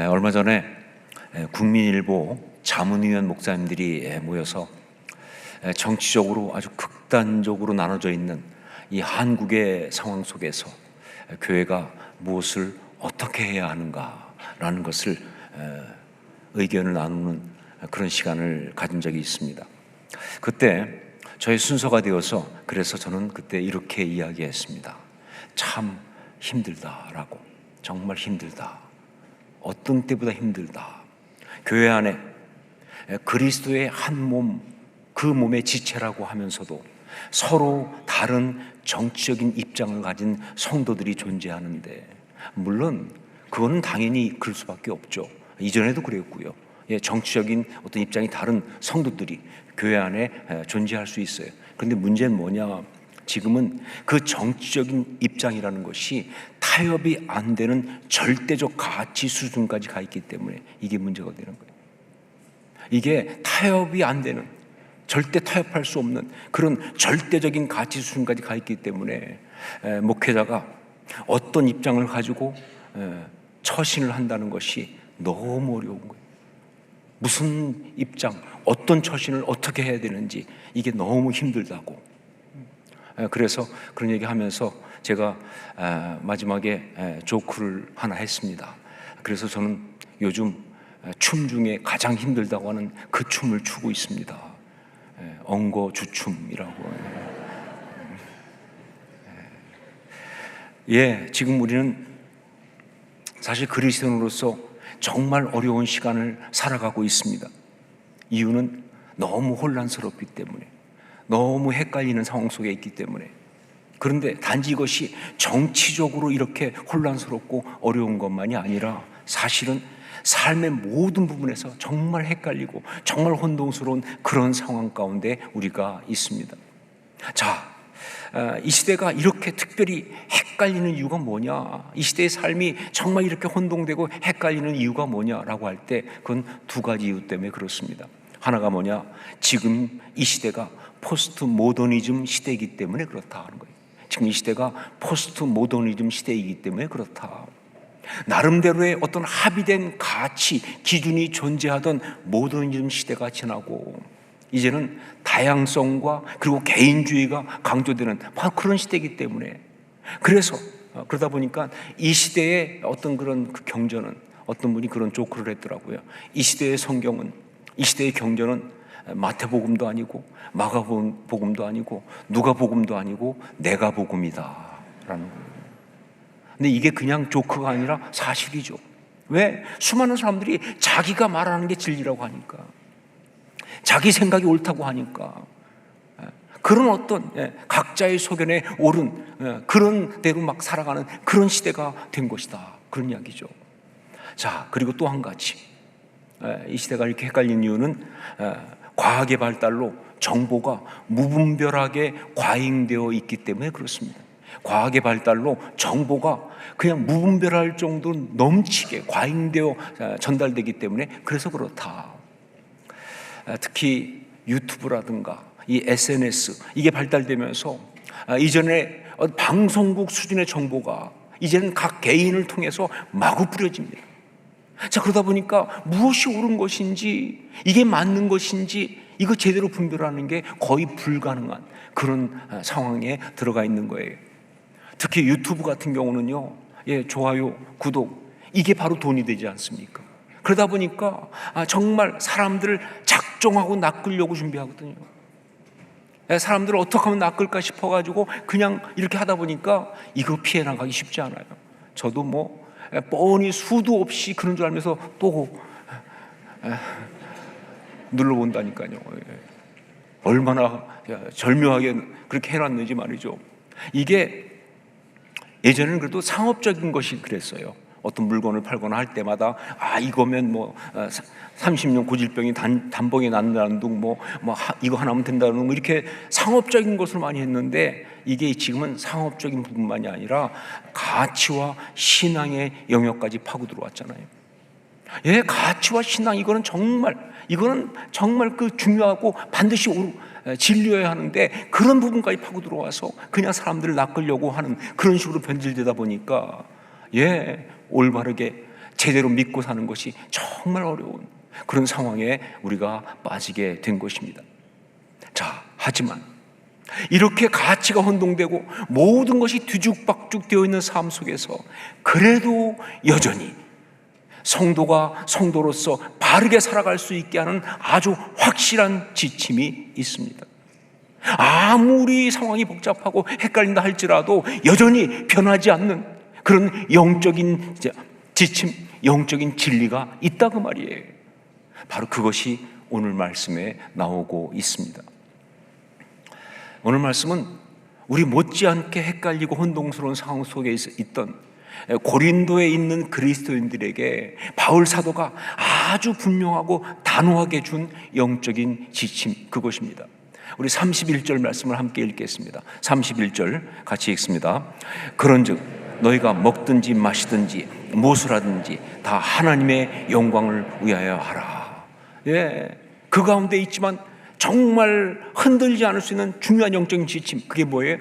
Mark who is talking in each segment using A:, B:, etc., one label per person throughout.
A: 얼마 전에 국민일보 자문위원 목사님들이 모여서 정치적으로 아주 극단적으로 나눠져 있는 이 한국의 상황 속에서 교회가 무엇을 어떻게 해야 하는가라는 것을 의견을 나누는 그런 시간을 가진 적이 있습니다. 그때 저의 순서가 되어서 그래서 저는 그때 이렇게 이야기했습니다. 참 힘들다라고. 정말 힘들다. 어떤 때보다 힘들다. 교회 안에 그리스도의 한 몸, 그 몸의 지체라고 하면서도 서로 다른 정치적인 입장을 가진 성도들이 존재하는데, 물론 그거는 당연히 그럴 수밖에 없죠. 이전에도 그랬고요. 정치적인 어떤 입장이 다른 성도들이 교회 안에 존재할 수 있어요. 그런데 문제는 뭐냐? 지금은 그 정치적인 입장이라는 것이 타협이 안 되는 절대적 가치 수준까지 가 있기 때문에 이게 문제가 되는 거예요. 이게 타협이 안 되는, 절대 타협할 수 없는 그런 절대적인 가치 수준까지 가 있기 때문에 목회자가 어떤 입장을 가지고 처신을 한다는 것이 너무 어려운 거예요. 무슨 입장, 어떤 처신을 어떻게 해야 되는지 이게 너무 힘들다고. 그래서 그런 얘기하면서 제가 마지막에 조크를 하나 했습니다. 그래서 저는 요즘 춤 중에 가장 힘들다고 하는 그 춤을 추고 있습니다. 엉거주춤이라고. 지금 우리는 사실 그리스도인으로서 정말 어려운 시간을 살아가고 있습니다. 이유는 너무 혼란스럽기 때문에, 너무 헷갈리는 상황 속에 있기 때문에. 그런데 단지 이것이 정치적으로 이렇게 혼란스럽고 어려운 것만이 아니라 사실은 삶의 모든 부분에서 정말 헷갈리고 정말 혼동스러운 그런 상황 가운데 우리가 있습니다. 자, 이 시대가 이렇게 특별히 헷갈리는 이유가 뭐냐? 이 시대의 삶이 정말 이렇게 혼동되고 헷갈리는 이유가 뭐냐라고 할 때 그건 두 가지 이유 때문에 그렇습니다. 하나가 뭐냐? 지금 이 시대가 포스트 모더니즘 시대이기 때문에 그렇다 하는 거예요. 지금 이 시대가 포스트 모더니즘 시대이기 때문에 그렇다. 나름대로의 어떤 합의된 가치, 기준이 존재하던 모더니즘 시대가 지나고 이제는 다양성과 그리고 개인주의가 강조되는 바로 그런 시대이기 때문에, 그래서 그러다 보니까 이 시대의 어떤 그런 그 경전은, 어떤 분이 그런 조크를 했더라고요. 이 시대의 성경은, 이 시대의 경전은 마태복음도 아니고 마가복음도 아니고 누가복음도 아니고 내가 복음이다 라는 거예요. 근데 이게 그냥 조크가 아니라 사실이죠. 왜? 수많은 사람들이 자기가 말하는 게 진리라고 하니까, 자기 생각이 옳다고 하니까, 그런 어떤 각자의 소견에 옳은 그런 대로 막 살아가는 그런 시대가 된 것이다, 그런 이야기죠. 자, 그리고 또 한 가지, 이 시대가 이렇게 헷갈리는 이유는 과학의 발달로 정보가 무분별하게 과잉되어 있기 때문에 그렇습니다. 과학의 발달로 정보가 그냥 무분별할 정도로 넘치게 과잉되어 전달되기 때문에 그래서 그렇다. 특히 유튜브라든가 이 SNS, 이게 발달되면서 이전에 방송국 수준의 정보가 이제는 각 개인을 통해서 마구 뿌려집니다. 자, 그러다 보니까 무엇이 옳은 것인지, 이게 맞는 것인지 이거 제대로 분별하는 게 거의 불가능한 그런 상황에 들어가 있는 거예요. 특히 유튜브 같은 경우는요, 좋아요, 구독, 이게 바로 돈이 되지 않습니까? 그러다 보니까 정말 사람들을 작정하고 낚으려고 준비하거든요. 사람들을 어떻게 하면 낚을까 싶어가지고 그냥 이렇게 하다 보니까 이거 피해 나가기 쉽지 않아요. 저도 뭐 뻔히 수도 없이 그런 줄 알면서 또 눌러본다니까요. 얼마나 절묘하게 그렇게 해놨는지 말이죠. 이게 예전에는 그래도 상업적인 것이 그랬어요. 어떤 물건을 팔거나 할 때마다 이거면 뭐 30년 고질병이 단번에 낫는다는 둥, 뭐 이거 하나면 된다는 둥, 이렇게 상업적인 것을 많이 했는데 이게 지금은 상업적인 부분만이 아니라 가치와 신앙의 영역까지 파고 들어왔잖아요. 가치와 신앙, 이거는 정말 그 중요하고 반드시 진리여야 하는데 그런 부분까지 파고 들어와서 그냥 사람들을 낚으려고 하는 그런 식으로 변질되다 보니까 올바르게 제대로 믿고 사는 것이 정말 어려운 그런 상황에 우리가 빠지게 된 것입니다. 자, 하지만 이렇게 가치가 혼동되고 모든 것이 뒤죽박죽 되어 있는 삶 속에서 그래도 여전히 성도가 성도로서 바르게 살아갈 수 있게 하는 아주 확실한 지침이 있습니다. 아무리 상황이 복잡하고 헷갈린다 할지라도 여전히 변하지 않는 그런 영적인 지침, 영적인 진리가 있다 그 말이에요. 바로 그것이 오늘 말씀에 나오고 있습니다. 오늘 말씀은 우리 못지않게 헷갈리고 혼동스러운 상황 속에 있던 고린도에 있는 그리스도인들에게 바울 사도가 아주 분명하고 단호하게 준 영적인 지침, 그것입니다. 우리 31절 말씀을 함께 읽겠습니다. 31절 같이 읽습니다. 그런즉 너희가 먹든지 마시든지 무엇을 하든지 다 하나님의 영광을 위하여 하라. 그 가운데 있지만 정말 흔들리지 않을 수 있는 중요한 영적인 지침, 그게 뭐예요?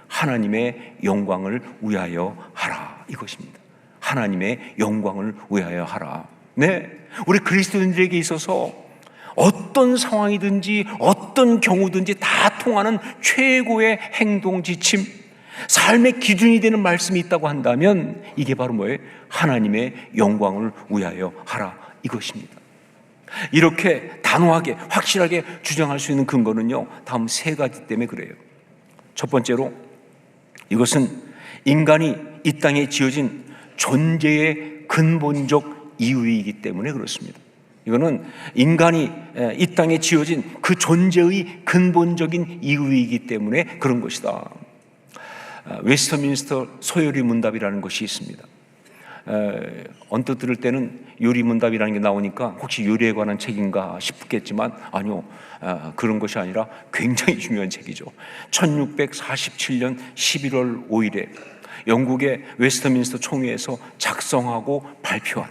A: 하나님의 영광을 위하여 하라, 이것입니다. 하나님의 영광을 위하여 하라. 우리 그리스도인들에게 있어서 어떤 상황이든지 어떤 경우든지 다 통하는 최고의 행동 지침, 삶의 기준이 되는 말씀이 있다고 한다면 이게 바로 뭐예요? 하나님의 영광을 위하여 하라, 이것입니다. 이렇게 단호하게 확실하게 주장할 수 있는 근거는요, 다음 세 가지 때문에 그래요. 첫 번째로 이것은 인간이 이 땅에 지어진 존재의 근본적 이유이기 때문에 그렇습니다. 이거는 인간이 이 땅에 지어진 그 존재의 근본적인 이유이기 때문에 그런 것이다. 웨스터민스터 소요리 문답이라는 것이 있습니다. 언뜻 들을 때는 요리 문답이라는 게 나오니까 혹시 요리에 관한 책인가 싶겠지만 아니요, 그런 것이 아니라 굉장히 중요한 책이죠. 1647년 11월 5일에 영국의 웨스터민스터 총회에서 작성하고 발표한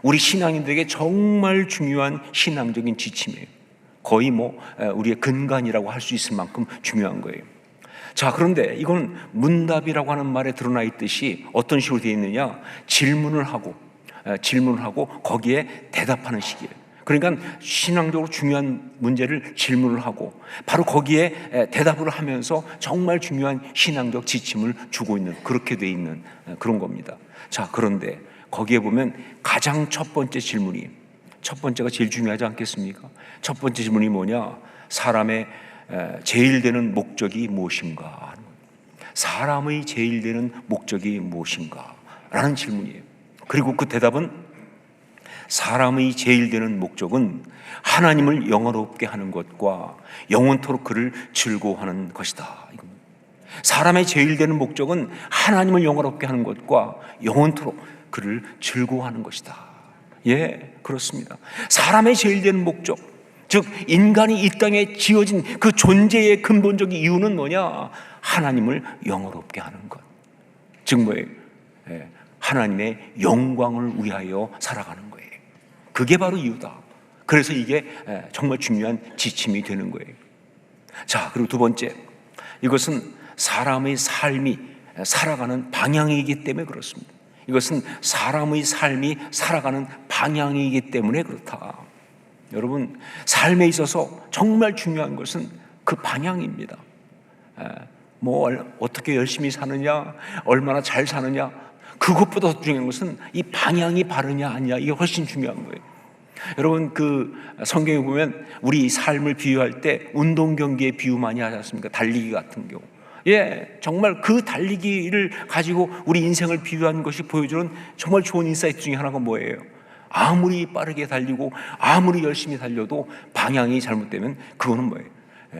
A: 우리 신앙인들에게 정말 중요한 신앙적인 지침이에요. 거의 우리의 근간이라고 할 수 있을 만큼 중요한 거예요. 자, 그런데 이건 문답이라고 하는 말에 드러나 있듯이 어떤 식으로 되어 있느냐, 질문을 하고 거기에 대답하는 식이에요. 그러니까 신앙적으로 중요한 문제를 질문을 하고 바로 거기에 대답을 하면서 정말 중요한 신앙적 지침을 주고 있는, 그렇게 되어 있는 그런 겁니다. 자, 그런데 거기에 보면 가장 첫 번째 질문이, 첫 번째가 제일 중요하지 않겠습니까? 첫 번째 질문이 뭐냐, 사람의 제일 되는 목적이 무엇인가? 사람의 제일 되는 목적이 무엇인가? 라는 질문이에요. 그리고 그 대답은 사람의 제일 되는 목적은 하나님을 영화롭게 하는 것과 영원토록 그를 즐거워하는 것이다. 사람의 제일 되는 목적은 하나님을 영화롭게 하는 것과 영원토록 그를 즐거워하는 것이다. 예, 그렇습니다. 사람의 제일 되는 목적, 즉 인간이 이 땅에 지어진 그 존재의 근본적인 이유는 뭐냐? 하나님을 영화롭게 하는 것. 즉 뭐예요? 하나님의 영광을 위하여 살아가는 거예요. 그게 바로 이유다. 그래서 이게 정말 중요한 지침이 되는 거예요. 자, 그리고 두 번째, 이것은 사람의 삶이 살아가는 방향이기 때문에 그렇습니다. 이것은 사람의 삶이 살아가는 방향이기 때문에 그렇다. 여러분, 삶에 있어서 정말 중요한 것은 그 방향입니다. 어떻게 열심히 사느냐, 얼마나 잘 사느냐, 그것보다 더 중요한 것은 이 방향이 바르냐 아니냐, 이게 훨씬 중요한 거예요. 여러분, 그 성경에 보면 우리 삶을 비유할 때 운동 경기에 비유 많이 하지 않습니까? 달리기 같은 경우. 정말 그 달리기를 가지고 우리 인생을 비유한 것이 보여주는 정말 좋은 인사이트 중에 하나가 뭐예요? 아무리 빠르게 달리고 아무리 열심히 달려도 방향이 잘못되면 그거는 뭐예요?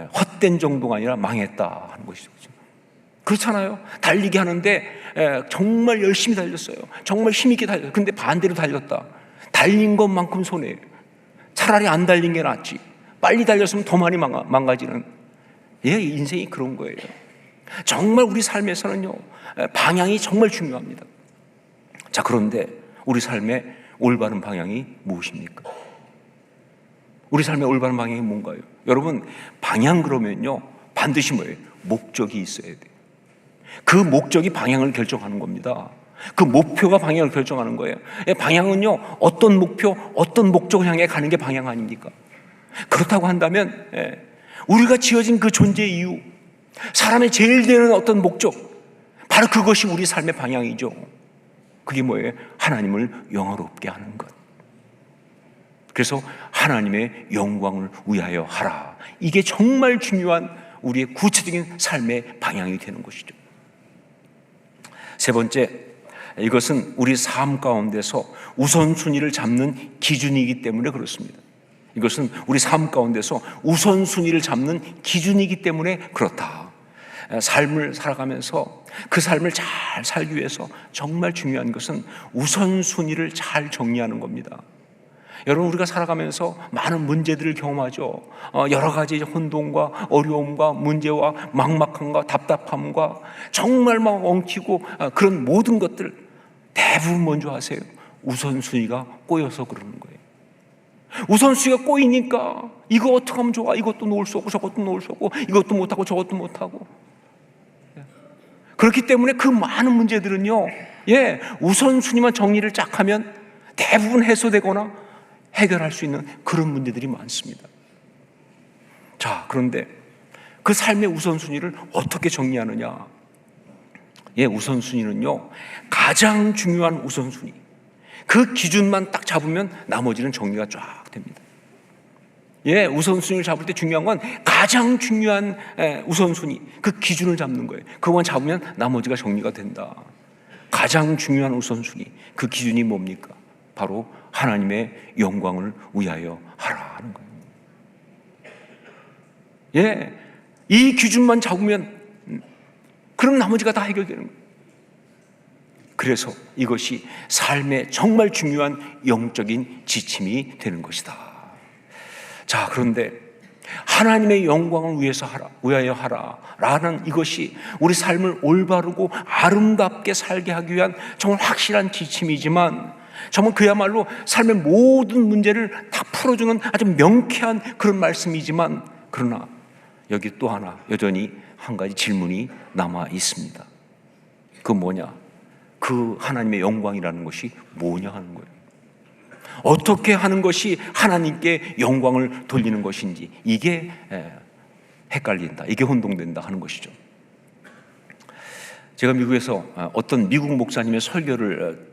A: 헛된 정도가 아니라 망했다 하는 것이죠. 그렇잖아요. 달리기 하는데 정말 열심히 달렸어요. 정말 힘있게 달렸어요. 근데 반대로 달렸다. 달린 것만큼 손해예요. 차라리 안 달린 게 낫지. 빨리 달렸으면 더 많이 망가지는. 인생이 그런 거예요. 정말 우리 삶에서는요, 방향이 정말 중요합니다. 자, 그런데 우리 삶의 올바른 방향이 무엇입니까? 우리 삶의 올바른 방향이 뭔가요? 여러분, 방향 그러면요, 반드시 뭐예요? 목적이 있어야 돼요. 그 목적이 방향을 결정하는 겁니다. 그 목표가 방향을 결정하는 거예요. 방향은요, 어떤 목표, 어떤 목적을 향해 가는 게 방향 아닙니까? 그렇다고 한다면 우리가 지어진 그 존재 이유, 사람의 제일 되는 어떤 목적, 바로 그것이 우리 삶의 방향이죠. 그게 뭐예요? 하나님을 영화롭게 하는 것. 그래서 하나님의 영광을 위하여 하라. 이게 정말 중요한 우리의 구체적인 삶의 방향이 되는 것이죠. 세 번째, 이것은 우리 삶 가운데서 우선순위를 잡는 기준이기 때문에 그렇습니다. 이것은 우리 삶 가운데서 우선순위를 잡는 기준이기 때문에 그렇다. 삶을 살아가면서 그 삶을 잘 살기 위해서 정말 중요한 것은 우선순위를 잘 정리하는 겁니다. 여러분, 우리가 살아가면서 많은 문제들을 경험하죠. 여러 가지 혼돈과 어려움과 문제와 막막함과 답답함과 정말 막 엉키고 그런 모든 것들 대부분 먼저 하세요. 우선순위가 꼬여서 그러는 거예요. 우선순위가 꼬이니까 이거 어떻게 하면 좋아? 이것도 놓을 수 없고 저것도 놓을 수 없고 이것도 못하고 저것도 못하고. 그렇기 때문에 그 많은 문제들은요, 우선순위만 정리를 쫙 하면 대부분 해소되거나 해결할 수 있는 그런 문제들이 많습니다. 자, 그런데 그 삶의 우선순위를 어떻게 정리하느냐? 우선순위는요, 가장 중요한 우선순위, 그 기준만 딱 잡으면 나머지는 정리가 쫙 됩니다. 우선순위를 잡을 때 중요한 건 가장 중요한 우선순위, 그 기준을 잡는 거예요. 그것만 잡으면 나머지가 정리가 된다. 가장 중요한 우선순위, 그 기준이 뭡니까? 바로 하나님의 영광을 위하여 하라 하는 거예요. 이 기준만 잡으면 그럼 나머지가 다 해결되는 거예요. 그래서 이것이 삶의 정말 중요한 영적인 지침이 되는 것이다. 자, 그런데 하나님의 영광을 위하여 하라 라는 이것이 우리 삶을 올바르고 아름답게 살게 하기 위한 정말 확실한 지침이지만, 정말 그야말로 삶의 모든 문제를 다 풀어주는 아주 명쾌한 그런 말씀이지만, 그러나 여기 또 하나 여전히 한 가지 질문이 남아 있습니다. 그 뭐냐? 그 하나님의 영광이라는 것이 뭐냐 하는 거예요. 어떻게 하는 것이 하나님께 영광을 돌리는 것인지, 이게 헷갈린다, 이게 혼동된다 하는 것이죠. 제가 미국에서 어떤 미국 목사님의 설교를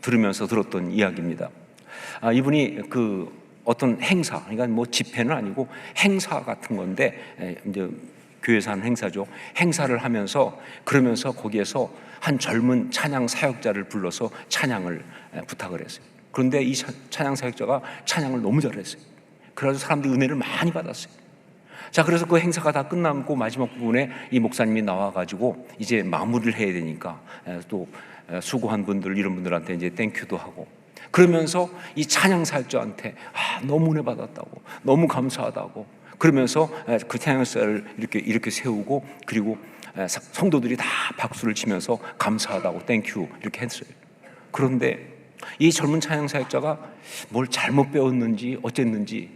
A: 들으면서 들었던 이야기입니다. 이분이 그 어떤 행사, 그러니까 뭐 집회는 아니고 행사 같은 건데, 이제 교회에서 하는 행사죠. 행사를 하면서 그러면서 거기에서 한 젊은 찬양 사역자를 불러서 찬양을 부탁을 했어요. 그런데 이 찬양 사역자가 찬양을 너무 잘했어요. 그래서 사람들이 은혜를 많이 받았어요. 자, 그래서 그 행사가 다 끝나고 마지막 부분에 이 목사님이 나와가지고 이제 마무리를 해야 되니까 또 수고한 분들, 이런 분들한테 이제 땡큐도 하고, 그러면서 이 찬양 사역자한테 너무 은혜 받았다고, 너무 감사하다고, 그러면서 그 찬양사를 이렇게 세우고, 그리고 성도들이 다 박수를 치면서 감사하다고, 땡큐 이렇게 했어요. 그런데 이 젊은 찬양 사역자가 뭘 잘못 배웠는지 어쨌는지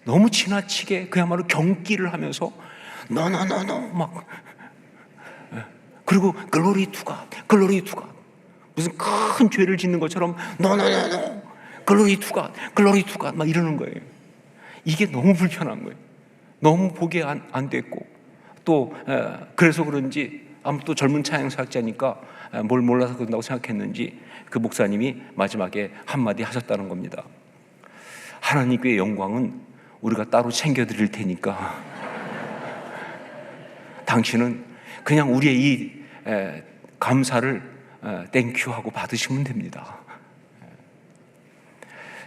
A: 너무 지나치게 그야말로 경기를 하면서 노노노노 막, 그리고 글로리 투가, 글로리 투가, 무슨 큰 죄를 짓는 것처럼 노노노노 글로리 투가, 글로리 투가 막 이러는 거예요. 이게 너무 불편한 거예요. 너무 보기 안 됐고, 또 그래서 그런지 아무튼 또 젊은 찬양 사역자니까 뭘 몰라서 그런다고 생각했는지 그 목사님이 마지막에 한마디 하셨다는 겁니다. 하나님께 영광은 우리가 따로 챙겨드릴 테니까 당신은 그냥 우리의 이 감사를 땡큐하고 받으시면 됩니다.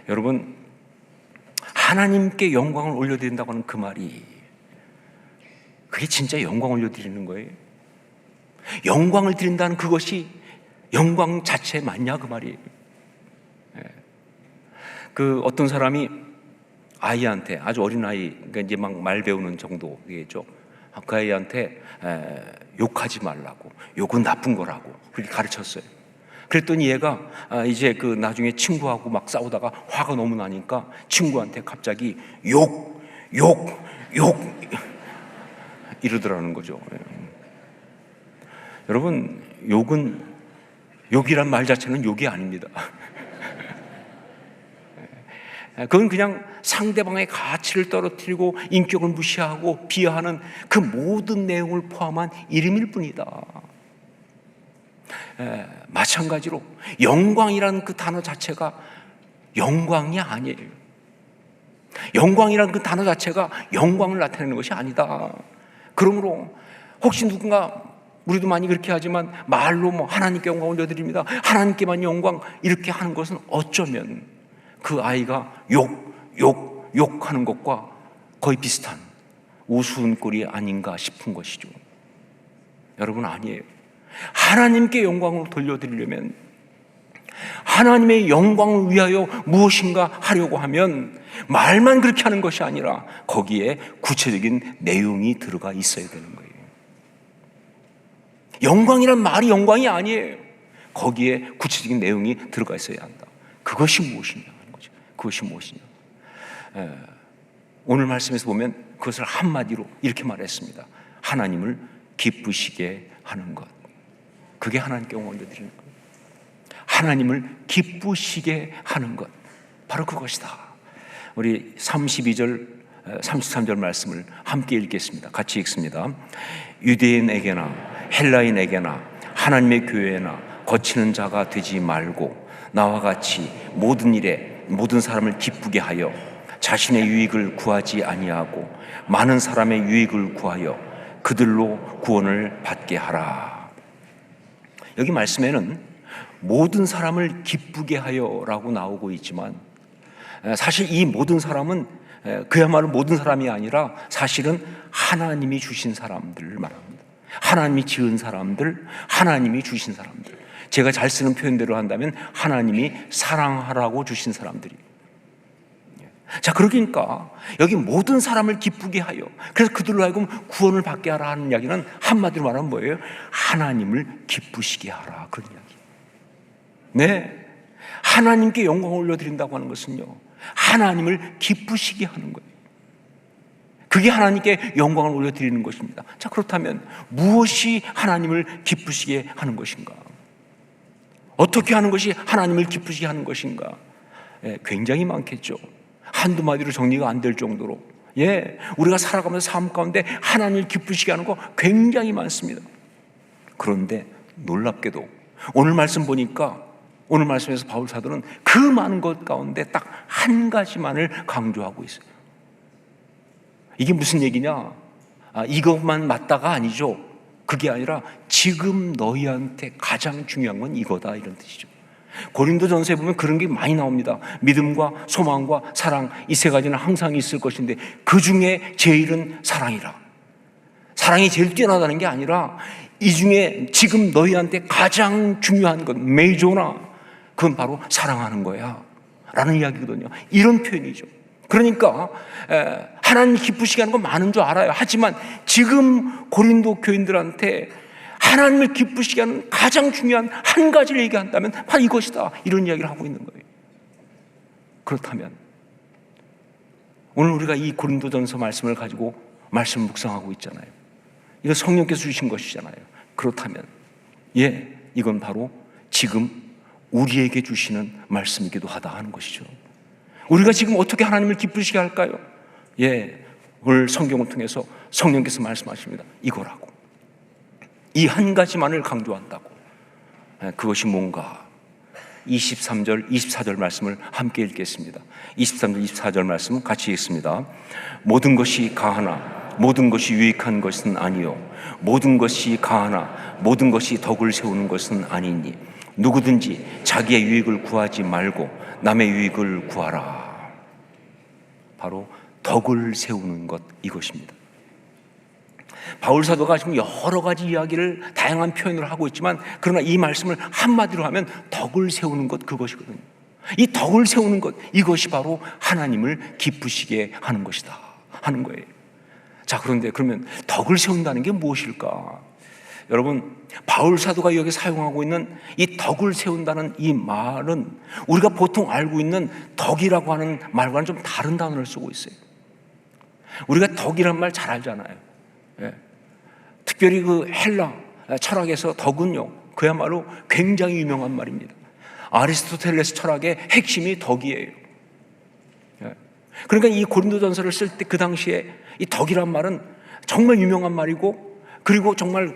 A: 여러분, 하나님께 영광을 올려드린다고 하는 그 말이, 그게 진짜 영광 올려드리는 거예요? 영광을 드린다는 그것이 영광 자체 맞냐, 그 말이에요. 그 어떤 사람이 아이한테, 아주 어린 아이, 그러니까 이제 막 말 배우는 정도겠죠. 그 아이한테 욕하지 말라고, 욕은 나쁜 거라고 그렇게 가르쳤어요. 그랬더니 얘가 이제 그 나중에 친구하고 막 싸우다가 화가 너무 나니까 친구한테 갑자기 욕 이러더라는 거죠. 여러분, 욕은 욕이란 말 자체는 욕이 아닙니다. 그건 그냥 상대방의 가치를 떨어뜨리고 인격을 무시하고 비하하는 그 모든 내용을 포함한 이름일 뿐이다. 마찬가지로 영광이라는 그 단어 자체가 영광이 아니에요. 영광이라는 그 단어 자체가 영광을 나타내는 것이 아니다. 그러므로 혹시 누군가, 우리도 많이 그렇게 하지만 말로 하나님께 영광 올려드립니다, 하나님께만 영광, 이렇게 하는 것은 어쩌면 그 아이가 욕하는 것과 거의 비슷한 우스운 꼴이 아닌가 싶은 것이죠. 여러분, 아니에요. 하나님께 영광을 돌려드리려면, 하나님의 영광을 위하여 무엇인가 하려고 하면 말만 그렇게 하는 것이 아니라 거기에 구체적인 내용이 들어가 있어야 되는 거예요. 영광이란 말이 영광이 아니에요. 거기에 구체적인 내용이 들어가 있어야 한다. 그것이 무엇이냐 하는 거죠. 그것이 무엇이냐. 오늘 말씀에서 보면 그것을 한마디로 이렇게 말했습니다. 하나님을 기쁘시게 하는 것. 그게 하나님께 영광을 드리는 것. 하나님을 기쁘시게 하는 것, 바로 그것이다. 우리 32절, 33절 말씀을 함께 읽겠습니다. 같이 읽습니다. 유대인에게나 헬라인에게나 하나님의 교회나 거치는 자가 되지 말고 나와 같이 모든 일에 모든 사람을 기쁘게 하여 자신의 유익을 구하지 아니하고 많은 사람의 유익을 구하여 그들로 구원을 받게 하라. 여기 말씀에는 모든 사람을 기쁘게 하여라고 나오고 있지만, 사실 이 모든 사람은 그야말로 모든 사람이 아니라 사실은 하나님이 주신 사람들을 말합니다. 하나님이 지은 사람들, 하나님이 주신 사람들. 제가 잘 쓰는 표현대로 한다면 하나님이 사랑하라고 주신 사람들이. 자, 그러니까 여기 모든 사람을 기쁘게 하여, 그래서 그들로 하여금 구원을 받게 하라 하는 이야기는 한마디로 말하면 뭐예요? 하나님을 기쁘시게 하라, 그런 이야기. 네, 하나님께 영광을 올려드린다고 하는 것은요, 하나님을 기쁘시게 하는 거예요. 그게 하나님께 영광을 올려드리는 것입니다. 자, 그렇다면 무엇이 하나님을 기쁘시게 하는 것인가? 어떻게 하는 것이 하나님을 기쁘시게 하는 것인가? 굉장히 많겠죠. 한두 마디로 정리가 안 될 정도로, 우리가 살아가면서 삶 가운데 하나님을 기쁘시게 하는 거 굉장히 많습니다. 그런데 놀랍게도 오늘 말씀 보니까, 오늘 말씀에서 바울 사도는 그 많은 것 가운데 딱 한 가지만을 강조하고 있어요. 이게 무슨 얘기냐? 이것만 맞다가 아니죠. 그게 아니라 지금 너희한테 가장 중요한 건 이거다, 이런 뜻이죠. 고린도전서에 보면 그런 게 많이 나옵니다. 믿음과 소망과 사랑, 이 세 가지는 항상 있을 것인데 그 중에 제일은 사랑이라. 사랑이 제일 뛰어나다는 게 아니라 이 중에 지금 너희한테 가장 중요한 것, 메이저나, 그건 바로 사랑하는 거야 라는 이야기거든요. 이런 표현이죠. 그러니까 하나님 기쁘시게 하는 건 많은 줄 알아요. 하지만 지금 고린도 교인들한테 하나님을 기쁘시게 하는 가장 중요한 한 가지를 얘기한다면 바로 이것이다, 이런 이야기를 하고 있는 거예요. 그렇다면 오늘 우리가 이 고린도전서 말씀을 가지고 말씀 묵상하고 있잖아요. 이거 성령께서 주신 것이잖아요. 그렇다면 이건 바로 지금 우리에게 주시는 말씀이기도 하다 하는 것이죠. 우리가 지금 어떻게 하나님을 기쁘시게 할까요? 오늘 성경을 통해서 성령께서 말씀하십니다. 이거라고. 이 한 가지만을 강조한다고. 그것이 뭔가? 23절, 24절 말씀을 함께 읽겠습니다. 23절, 24절 말씀 같이 읽습니다. 모든 것이 가하나 모든 것이 유익한 것은 아니요 모든 것이 가하나 모든 것이 덕을 세우는 것은 아니니 누구든지 자기의 유익을 구하지 말고 남의 유익을 구하라. 바로 덕을 세우는 것, 이것입니다. 바울 사도가 지금 여러 가지 이야기를, 다양한 표현을 하고 있지만, 그러나 이 말씀을 한마디로 하면 덕을 세우는 것, 그것이거든요. 이 덕을 세우는 것, 이것이 바로 하나님을 기쁘시게 하는 것이다 하는 거예요. 자, 그런데 그러면 덕을 세운다는 게 무엇일까? 여러분, 바울 사도가 여기 사용하고 있는 이 덕을 세운다는 이 말은 우리가 보통 알고 있는 덕이라고 하는 말과는 좀 다른 단어를 쓰고 있어요. 우리가 덕이란 말 잘 알잖아요. 특별히 그 헬라 철학에서 덕은요, 그야말로 굉장히 유명한 말입니다. 아리스토텔레스 철학의 핵심이 덕이에요. 그러니까 이 고린도전서를 쓸 때 그 당시에 이 덕이란 말은 정말 유명한 말이고, 그리고 정말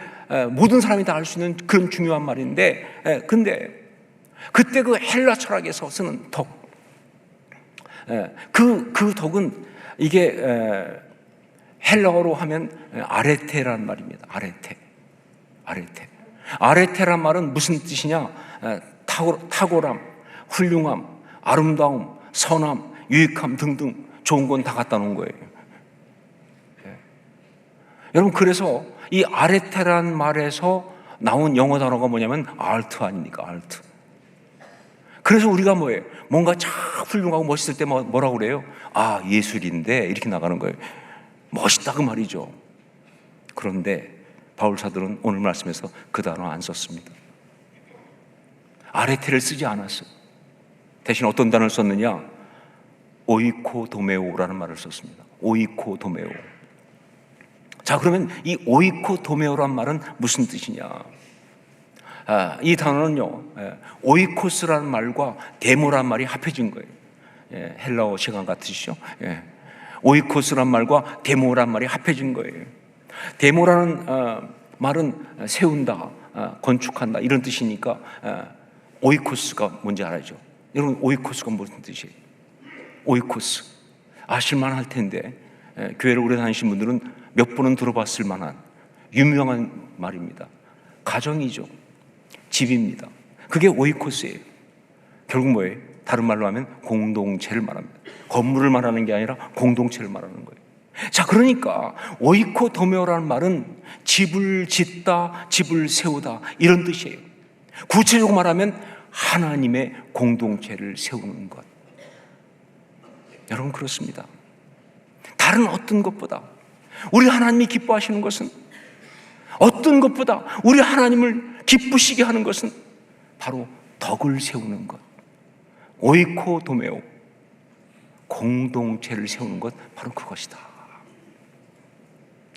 A: 모든 사람이 다 알 수 있는 그런 중요한 말인데, 근데 그때 그 헬라 철학에서 쓰는 덕, 그 덕은 이게 헬라어로 하면 아레테라는 말입니다. 아레테란 말은 무슨 뜻이냐? 탁월함, 훌륭함, 아름다움, 선함, 유익함 등등 좋은 건 다 갖다 놓은 거예요. 여러분, 그래서 이 아레테라는 말에서 나온 영어 단어가 뭐냐면 알트 아닙니까? 알트. 그래서 우리가 뭐예요? 뭔가 참 훌륭하고 멋있을 때 뭐라고 그래요? 아, 예술인데 이렇게 나가는 거예요. 멋있다 그 말이죠. 그런데 바울 사도는 오늘 말씀에서 그 단어 안 썼습니다. 아레테를 쓰지 않았어요. 대신 어떤 단어를 썼느냐? 오이코도메오라는 말을 썼습니다. 오이코도메오. 자, 그러면 이 오이코도메오란 말은 무슨 뜻이냐? 이 단어는요, 오이코스라는 말과 데모란 말이 합해진 거예요. 헬라어 시간 같으시죠? 오이코스란 말과 데모란 말이 합해진 거예요. 데모라는 말은 세운다, 건축한다 이런 뜻이니까 오이코스가 뭔지 알죠? 여러분, 오이코스가 무슨 뜻이에요? 오이코스 아실만 할 텐데, 교회를 오래 다니신 분들은 몇 번은 들어봤을 만한 유명한 말입니다. 가정이죠. 집입니다. 그게 오이코스예요. 결국 뭐예요? 다른 말로 하면 공동체를 말합니다. 건물을 말하는 게 아니라 공동체를 말하는 거예요. 자, 그러니까 오이코도메오라는 말은 집을 짓다, 집을 세우다 이런 뜻이에요. 구체적으로 말하면 하나님의 공동체를 세우는 것. 여러분, 그렇습니다. 다른 어떤 것보다 우리 하나님이 기뻐하시는 것은, 어떤 것보다 우리 하나님을 기쁘시게 하는 것은 바로 덕을 세우는 것. 오이코도메오, 공동체를 세우는 것, 바로 그것이다.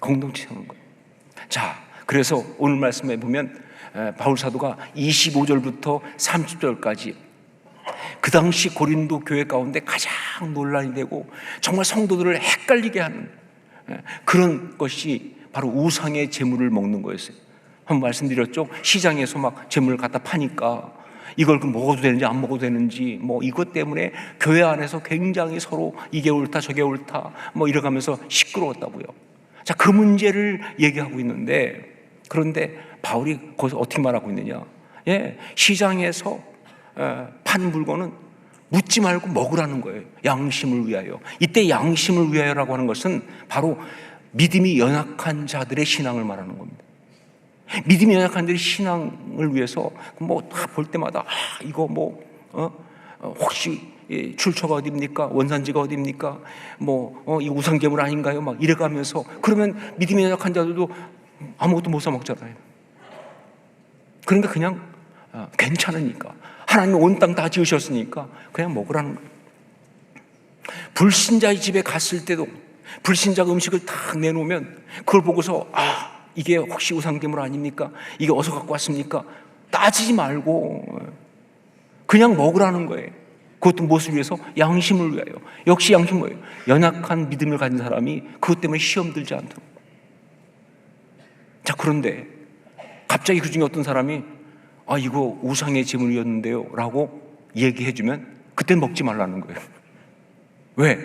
A: 공동체 세우는 것. 자, 그래서 오늘 말씀에 보면 바울 사도가 25절부터 30절까지 그 당시 고린도 교회 가운데 가장 논란이 되고 정말 성도들을 헷갈리게 하는 그런 것이 바로 우상의 재물을 먹는 거였어요. 한번 말씀드렸죠? 시장에서 막 재물을 갖다 파니까 이걸 먹어도 되는지 안 먹어도 되는지, 뭐 이것 때문에 교회 안에서 굉장히 서로 이게 옳다 저게 옳다 뭐 이래가면서 시끄러웠다고요. 자, 그 문제를 얘기하고 있는데, 그런데 바울이 거기서 어떻게 말하고 있느냐? 시장에서 판 물건은 묻지 말고 먹으라는 거예요. 양심을 위하여. 이때 양심을 위하여라고 하는 것은 바로 믿음이 연약한 자들의 신앙을 말하는 겁니다. 믿음이 연약한 자들의 신앙을 위해서 뭐 다 볼 때마다 이거 혹시 출처가 어디입니까? 원산지가 어디입니까? 이 우상제물 아닌가요? 막 이래가면서, 그러면 믿음이 연약한 자들도 아무것도 못 사 먹잖아요. 그러니까 그냥 괜찮으니까, 하나님이 온 땅 다 지으셨으니까 그냥 먹으라는 거예요. 불신자의 집에 갔을 때도 불신자가 음식을 딱 내놓으면 그걸 보고서 이게 혹시 우상제물 아닙니까? 이게 어디서 갖고 왔습니까? 따지지 말고 그냥 먹으라는 거예요. 그것도 무엇을 위해서? 양심을 위하여. 역시 양심 뭐예요? 연약한 믿음을 가진 사람이 그것 때문에 시험 들지 않도록. 자, 그런데 갑자기 그 중에 어떤 사람이 이거 우상의 제물이었는데요 라고 얘기해주면 그때는 먹지 말라는 거예요. 왜?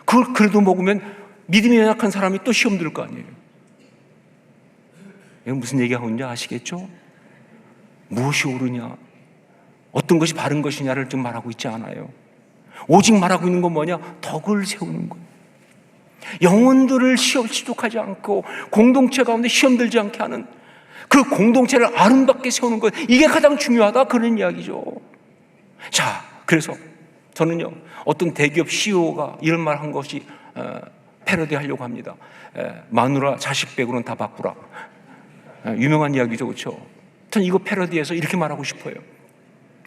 A: 그걸 그래도 먹으면 믿음이 연약한 사람이 또 시험 들 거 아니에요. 이건 무슨 얘기하고 있는지 아시겠죠? 무엇이 옳으냐, 어떤 것이 바른 것이냐를 좀 말하고 있지 않아요. 오직 말하고 있는 건 뭐냐? 덕을 세우는 거예요. 영혼들을 시족하지 않고 공동체 가운데 시험 들지 않게 하는 그 공동체를 아름답게 세우는 것, 이게 가장 중요하다, 그런 이야기죠. 자, 그래서 저는요, 어떤 대기업 CEO가 이런 말 한 것이 패러디 하려고 합니다. 마누라 자식 빼고는 다 바꾸라. 유명한 이야기죠, 그렇죠? 전 이거 패러디해서 이렇게 말하고 싶어요.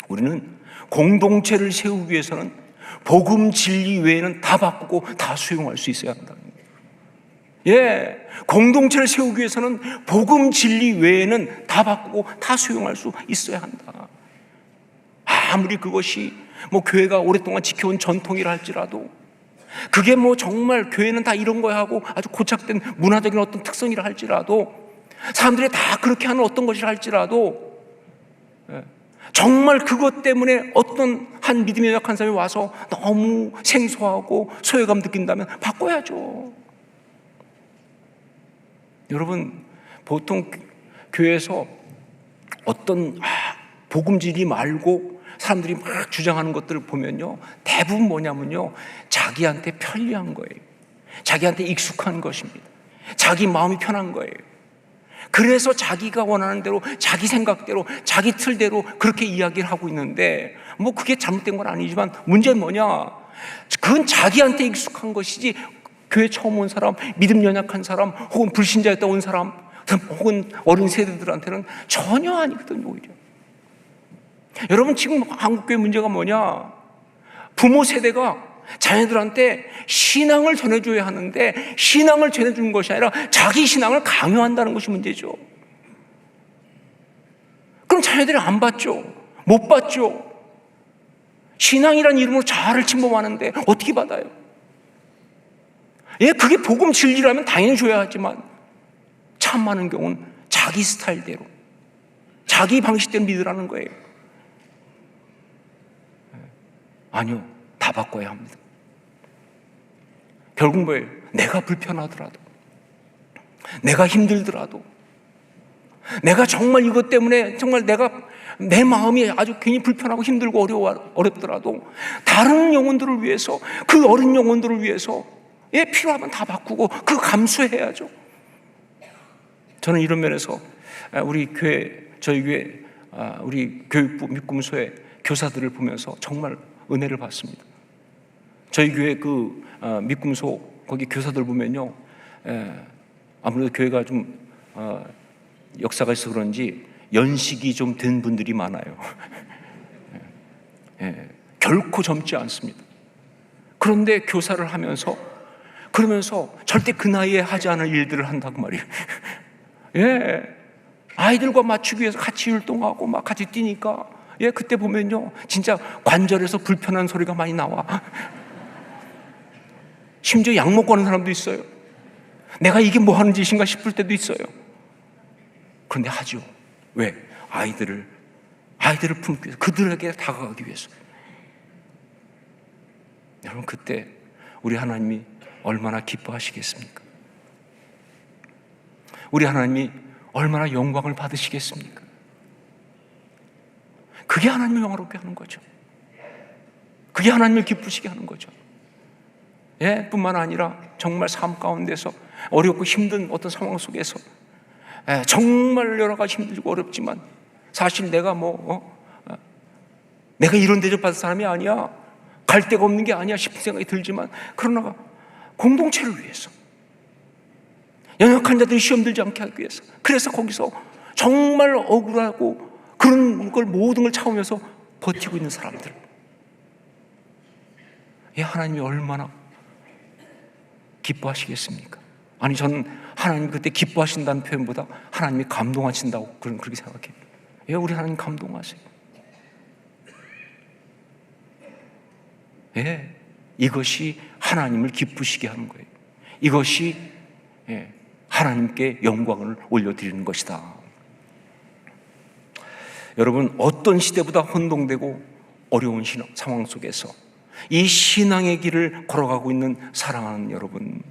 A: 우리는 공동체를 세우기 위해서는 복음 진리 외에는 다 바꾸고 다 수용할 수 있어야 한다. 공동체를 세우기 위해서는 복음 진리 외에는 다 바꾸고 다 수용할 수 있어야 한다. 아무리 그것이 교회가 오랫동안 지켜온 전통이라 할지라도, 그게 정말 교회는 다 이런 거야 하고 아주 고착된 문화적인 어떤 특성이라 할지라도, 사람들이 다 그렇게 하는 어떤 것이라 할지라도, 정말 그것 때문에 어떤 한 믿음이 연약한 사람이 와서 너무 생소하고 소외감 느낀다면 바꿔야죠. 여러분, 보통 교회에서 어떤 복음지리 말고 사람들이 막 주장하는 것들을 보면요, 대부분 뭐냐면요, 자기한테 편리한 거예요. 자기한테 익숙한 것입니다. 자기 마음이 편한 거예요. 그래서 자기가 원하는 대로, 자기 생각대로, 자기 틀대로 그렇게 이야기를 하고 있는데, 그게 잘못된 건 아니지만 문제는 뭐냐, 그건 자기한테 익숙한 것이지 교회 처음 온 사람, 믿음 연약한 사람, 혹은 불신자였다 온 사람, 혹은 어린 세대들한테는 전혀 아니거든요. 오히려 여러분, 지금 한국교회 문제가 뭐냐, 부모 세대가 자녀들한테 신앙을 전해줘야 하는데 신앙을 전해주는 것이 아니라 자기 신앙을 강요한다는 것이 문제죠. 그럼 자녀들이 안 받죠. 못 받죠. 신앙이라는 이름으로 자아를 침범하는데 어떻게 받아요? 그게 복음 진리라면 당연히 줘야 하지만 참 많은 경우는 자기 스타일대로, 자기 방식대로 믿으라는 거예요. 아니요, 다 바꿔야 합니다. 결국 뭐예요? 내가 불편하더라도, 내가 힘들더라도, 내가 정말 이것 때문에 정말 내 마음이 아주 괜히 불편하고 힘들고 어렵더라도 다른 영혼들을 위해서, 그 어린 영혼들을 위해서 필요하면 다 바꾸고 그 감수해야죠. 저는 이런 면에서 저희 교회 우리 교육부 믿음소의 교사들을 보면서 정말 은혜를 받습니다. 저희 교회 믿음소 거기 교사들 보면요, 아무래도 교회가 좀 역사가 있어서 그런지 연식이 좀 된 분들이 많아요. 결코 젊지 않습니다. 그런데 교사를 하면서 그러면서 절대 그 나이에 하지 않을 일들을 한다고 말이에요. 아이들과 맞추기 위해서 같이 율동하고 막 같이 뛰니까 그때 보면요, 진짜 관절에서 불편한 소리가 많이 나와. 심지어 약 먹고 하는 사람도 있어요. 내가 이게 뭐 하는 짓인가 싶을 때도 있어요. 그런데 하죠. 왜? 아이들을 품기 위해서, 그들에게 다가가기 위해서. 여러분, 그때 우리 하나님이 얼마나 기뻐하시겠습니까? 우리 하나님이 얼마나 영광을 받으시겠습니까? 그게 하나님을 영화롭게 하는 거죠. 그게 하나님을 기쁘시게 하는 거죠. 뿐만 아니라 정말 삶 가운데서 어렵고 힘든 어떤 상황 속에서 정말 여러 가지 힘들고 어렵지만 사실 내가 내가 이런 대접 받은 사람이 아니야, 갈 데가 없는 게 아니야 싶은 생각이 들지만, 그러나 공동체를 위해서, 연약한 자들이 시험 들지 않게 하기 위해서, 그래서 거기서 정말 억울하고 그런 걸 모든 걸 참으면서 버티고 있는 사람들, 하나님이 얼마나 기뻐하시겠습니까? 아니, 저는 하나님 그때 기뻐하신다는 표현보다 하나님이 감동하신다고 그렇게 생각해요. 우리 하나님 감동하세요. 이것이 하나님을 기쁘시게 하는 거예요. 이것이 하나님께 영광을 올려드리는 것이다. 여러분, 어떤 시대보다 혼동되고 어려운 상황 속에서 이 신앙의 길을 걸어가고 있는 사랑하는 여러분,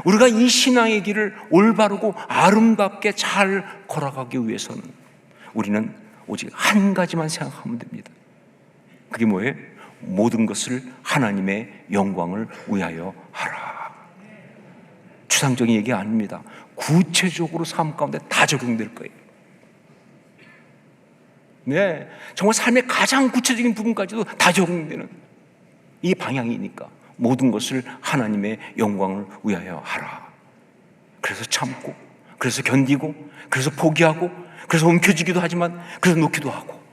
A: 우리가 이 신앙의 길을 올바르고 아름답게 잘 걸어가기 위해서는 우리는 오직 한 가지만 생각하면 됩니다. 그게 뭐예요? 모든 것을 하나님의 영광을 위하여 하라. 추상적인 얘기 아닙니다. 구체적으로 삶 가운데 다 적용될 거예요. 정말 삶의 가장 구체적인 부분까지도 다 적용되는 이 방향이니까 모든 것을 하나님의 영광을 위하여 하라. 그래서 참고, 그래서 견디고, 그래서 포기하고, 그래서 움켜쥐기도 하지만 그래서 놓기도 하고,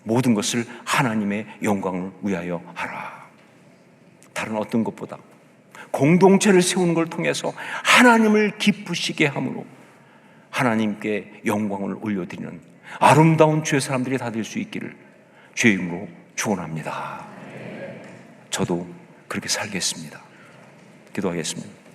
A: 모든 것을 하나님의 영광을 위하여 하라. 다른 어떤 것보다 공동체를 세우는 걸 통해서 하나님을 기쁘시게 함으로 하나님께 영광을 올려드리는 아름다운 주의 사람들이 다 될 수 있기를 주의 이름으로 축원합니다. 저도 그렇게 살겠습니다. 기도하겠습니다.